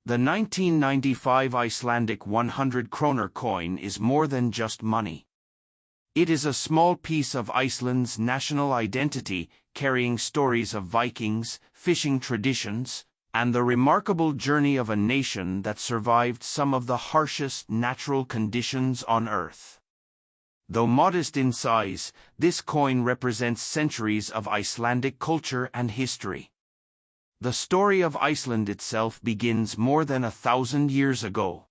The 1995 Icelandic 100 Kronur coin is more than just money. It is a small piece of Iceland's national identity, carrying stories of Vikings, fishing traditions, and the remarkable journey of a nation that survived some of the harshest natural conditions on Earth. Though modest in size, this coin represents centuries of Icelandic culture and history. The story of Iceland itself begins more than 1,000 years ago.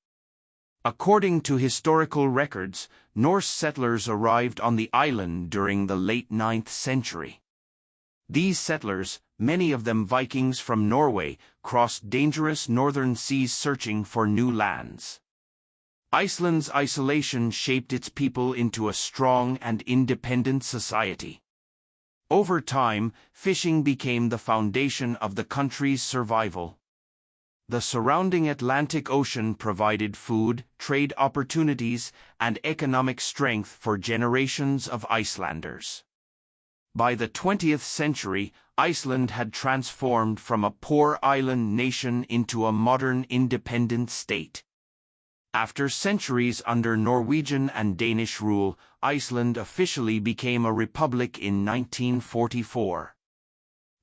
According to historical records, Norse settlers arrived on the island during the late 9th century. These settlers, many of them Vikings from Norway, crossed dangerous northern seas searching for new lands. Iceland's isolation shaped its people into a strong and independent society. Over time, fishing became the foundation of the country's survival. The surrounding Atlantic Ocean provided food, trade opportunities, and economic strength for generations of Icelanders. By the 20th century, Iceland had transformed from a poor island nation into a modern independent state. After centuries under Norwegian and Danish rule, Iceland officially became a republic in 1944.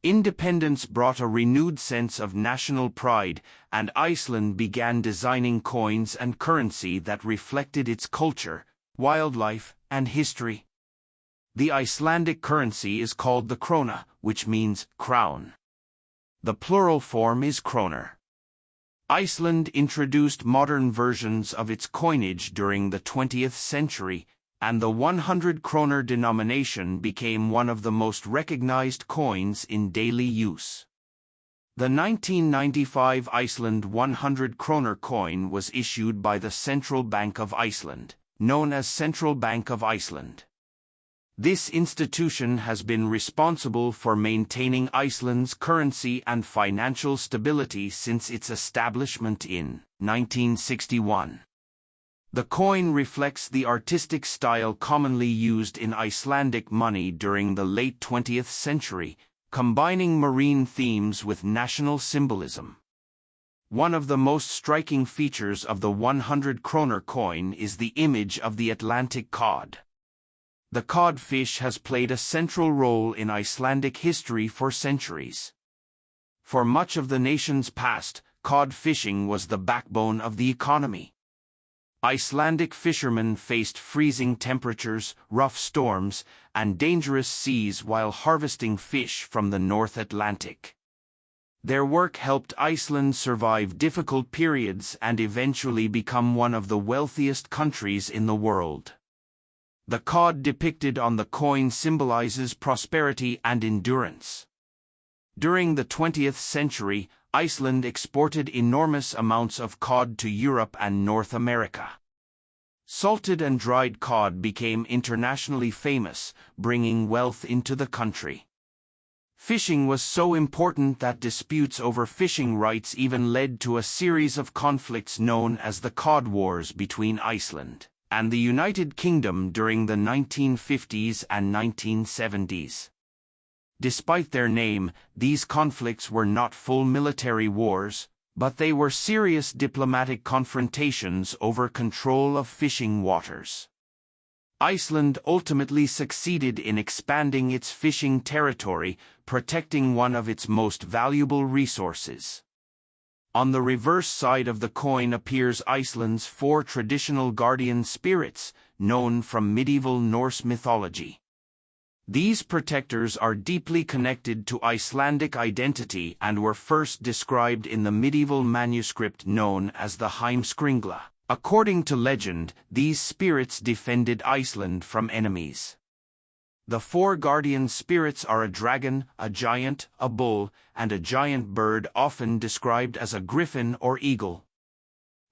Independence brought a renewed sense of national pride, and Iceland began designing coins and currency that reflected its culture, wildlife, and history. The Icelandic currency is called the krona, which means crown. The plural form is Krónur. Iceland introduced modern versions of its coinage during the 20th century, and the 100 Krónur denomination became one of the most recognized coins in daily use. The 1995 Iceland 100 Krónur coin was issued by the Central Bank of Iceland, known as Central Bank of Iceland. This institution has been responsible for maintaining Iceland's currency and financial stability since its establishment in 1961. The coin reflects the artistic style commonly used in Icelandic money during the late 20th century, combining marine themes with national symbolism. One of the most striking features of the 100 Krónur coin is the image of the Atlantic cod. The codfish has played a central role in Icelandic history for centuries. For much of the nation's past, cod fishing was the backbone of the economy. Icelandic fishermen faced freezing temperatures, rough storms, and dangerous seas while harvesting fish from the North Atlantic. Their work helped Iceland survive difficult periods and eventually become one of the wealthiest countries in the world. The cod depicted on the coin symbolizes prosperity and endurance. During the 20th century, Iceland exported enormous amounts of cod to Europe and North America. Salted and dried cod became internationally famous, bringing wealth into the country. Fishing was so important that disputes over fishing rights even led to a series of conflicts known as the Cod Wars between Iceland and the United Kingdom during the 1950s and 1970s. Despite their name, these conflicts were not full military wars, but they were serious diplomatic confrontations over control of fishing waters. Iceland ultimately succeeded in expanding its fishing territory, protecting one of its most valuable resources. On the reverse side of the coin appears Iceland's 4 traditional guardian spirits, known from medieval Norse mythology. These protectors are deeply connected to Icelandic identity and were first described in the medieval manuscript known as the Heimskringla. According to legend, these spirits defended Iceland from enemies. The 4 guardian spirits are a dragon, a giant, a bull, and a giant bird, often described as a griffin or eagle.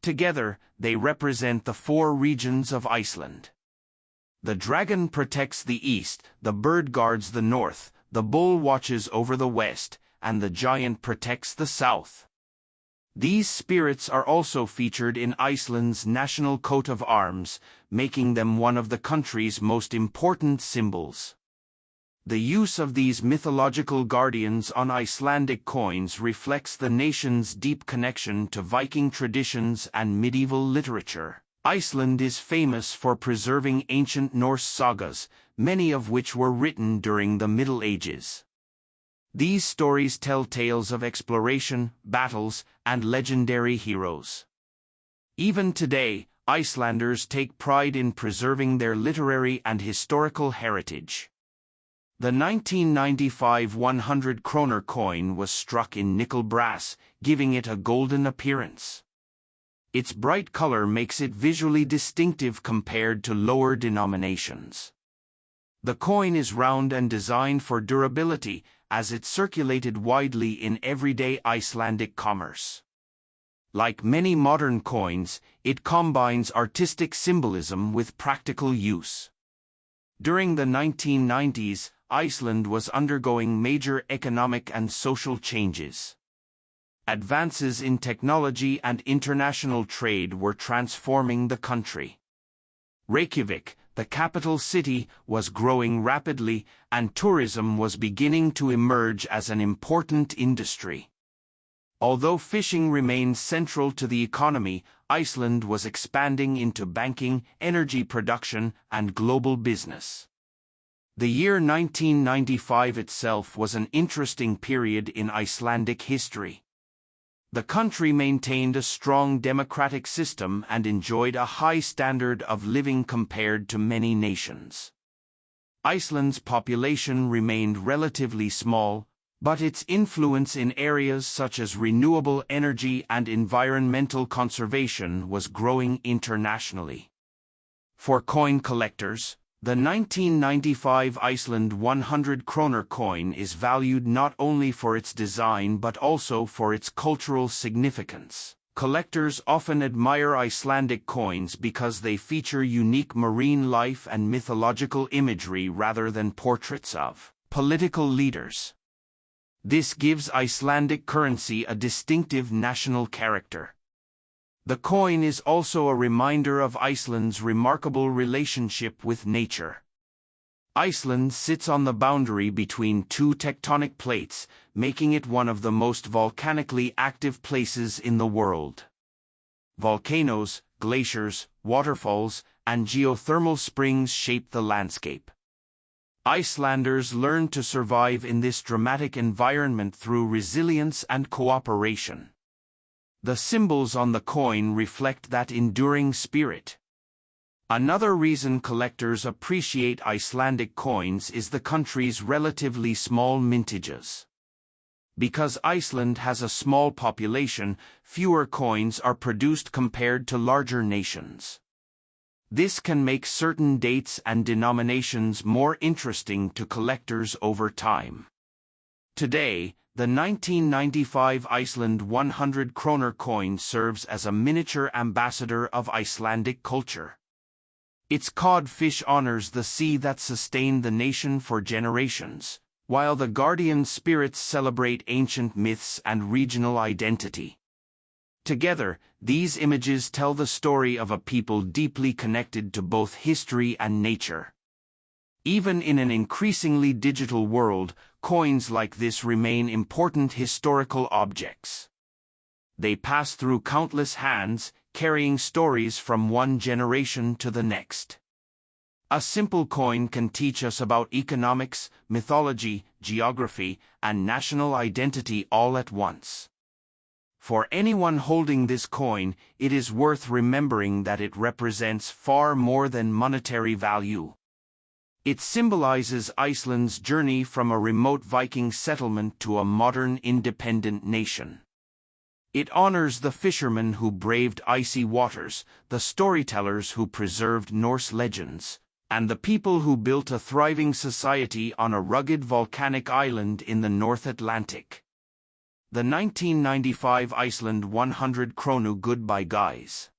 Together, they represent the 4 regions of Iceland. The dragon protects the east, the bird guards the north, the bull watches over the west, and the giant protects the south. These spirits are also featured in Iceland's national coat of arms, making them one of the country's most important symbols. The use of these mythological guardians on Icelandic coins reflects the nation's deep connection to Viking traditions and medieval literature. Iceland is famous for preserving ancient Norse sagas, many of which were written during the Middle Ages. These stories tell tales of exploration, battles, and legendary heroes. Even today, Icelanders take pride in preserving their literary and historical heritage. The 1995 100 Krónur coin was struck in nickel brass, giving it a golden appearance. Its bright color makes it visually distinctive compared to lower denominations. The coin is round and designed for durability, as it circulated widely in everyday Icelandic commerce. Like many modern coins, it combines artistic symbolism with practical use. During the 1990s, Iceland was undergoing major economic and social changes. Advances in technology and international trade were transforming the country. Reykjavik, the capital city, was growing rapidly, and tourism was beginning to emerge as an important industry. Although fishing remained central to the economy, Iceland was expanding into banking, energy production, and global business. The year 1995 itself was an interesting period in Icelandic history. The country maintained a strong democratic system and enjoyed a high standard of living compared to many nations. Iceland's population remained relatively small, but its influence in areas such as renewable energy and environmental conservation was growing internationally. For coin collectors, the 1995 Iceland 100 Krónur coin is valued not only for its design but also for its cultural significance. Collectors often admire Icelandic coins because they feature unique marine life and mythological imagery rather than portraits of political leaders. This gives Icelandic currency a distinctive national character. The coin is also a reminder of Iceland's remarkable relationship with nature. Iceland sits on the boundary between two tectonic plates, making it one of the most volcanically active places in the world. Volcanoes, glaciers, waterfalls, and geothermal springs shape the landscape. Icelanders learn to survive in this dramatic environment through resilience and cooperation. The symbols on the coin reflect that enduring spirit. Another reason collectors appreciate Icelandic coins is the country's relatively small mintages. Because Iceland has a small population, fewer coins are produced compared to larger nations. This can make certain dates and denominations more interesting to collectors over time. Today, the 1995 Iceland 100 Krónur coin serves as a miniature ambassador of Icelandic culture. Its codfish honors the sea that sustained the nation for generations, while the guardian spirits celebrate ancient myths and regional identity. Together, these images tell the story of a people deeply connected to both history and nature. Even in an increasingly digital world, coins like this remain important historical objects. They pass through countless hands, carrying stories from one generation to the next. A simple coin can teach us about economics, mythology, geography, and national identity all at once. For anyone holding this coin, it is worth remembering that it represents far more than monetary value. It symbolizes Iceland's journey from a remote Viking settlement to a modern independent nation. It honors the fishermen who braved icy waters, the storytellers who preserved Norse legends, and the people who built a thriving society on a rugged volcanic island in the North Atlantic. The 1995 Iceland 100 Krónur Goodbye Guys.